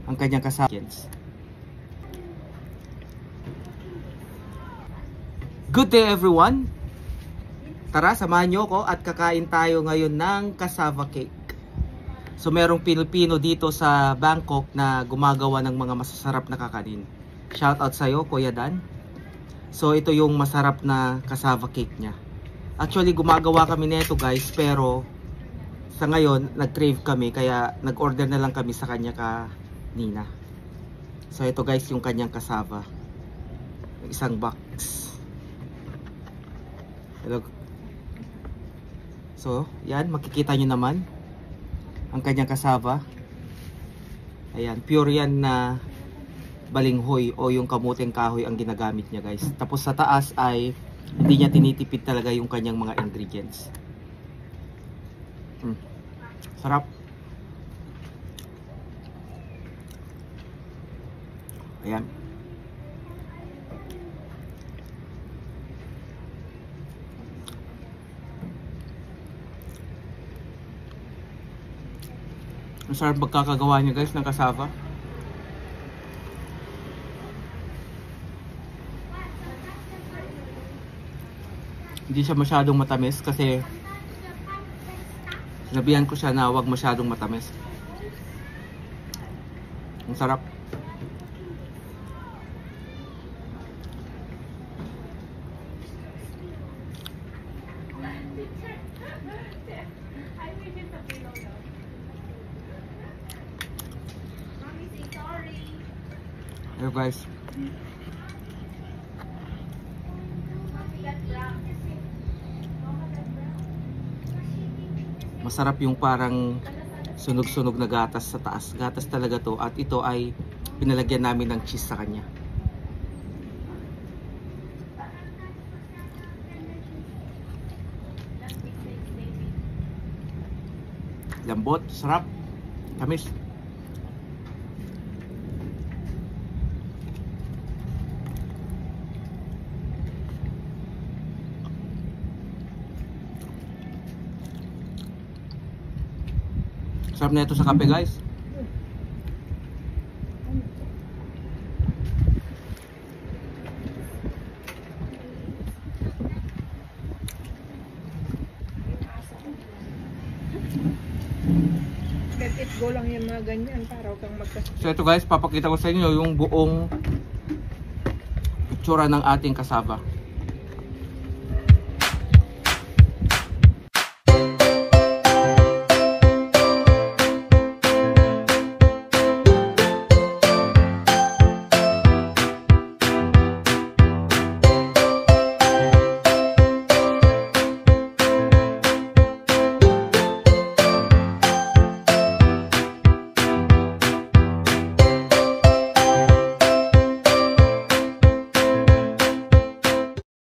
ang kanyang kasama. Good day everyone! Tara, samahan nyo ko at kakain tayo ngayon ng cassava cake. So merong Pilipino dito sa Bangkok na gumagawa ng mga masasarap na kakanin. Shout out sa'yo, Kuya Dan. So ito yung masarap na cassava cake niya. Actually gumagawa kami nito guys, pero sa ngayon nag-crave kami kaya nag-order na lang kami sa kanya kanina. So ito guys yung kanyang cassava. Isang box. Hello. So yan, makikita nyo naman ang kanyang cassava. Ayan, pure yan na balinghoy o yung kamuting kahoy ang ginagamit niya guys. Tapos sa taas ay hindi niya tinitipid talaga yung kanyang mga ingredients. Sarap. Ayan. Ang sarap magkakagawa niya guys ng cassava. Hindi siya masyadong matamis kasi sinabihan ko siya na huwag masyadong matamis. Ang sarap. Hello guys. Masarap yung parang sunog-sunog na gatas sa taas. Gatas talaga to at ito ay pinalagyan namin ng cheese sa kanya. Lambot, sarap, tamis. Sarap na ito sa kape guys. Let it go lang yung mga ganyan para huwag kang magkasakit. So ito guys, papakita ko sa inyo yung buong itsura ng ating cassava.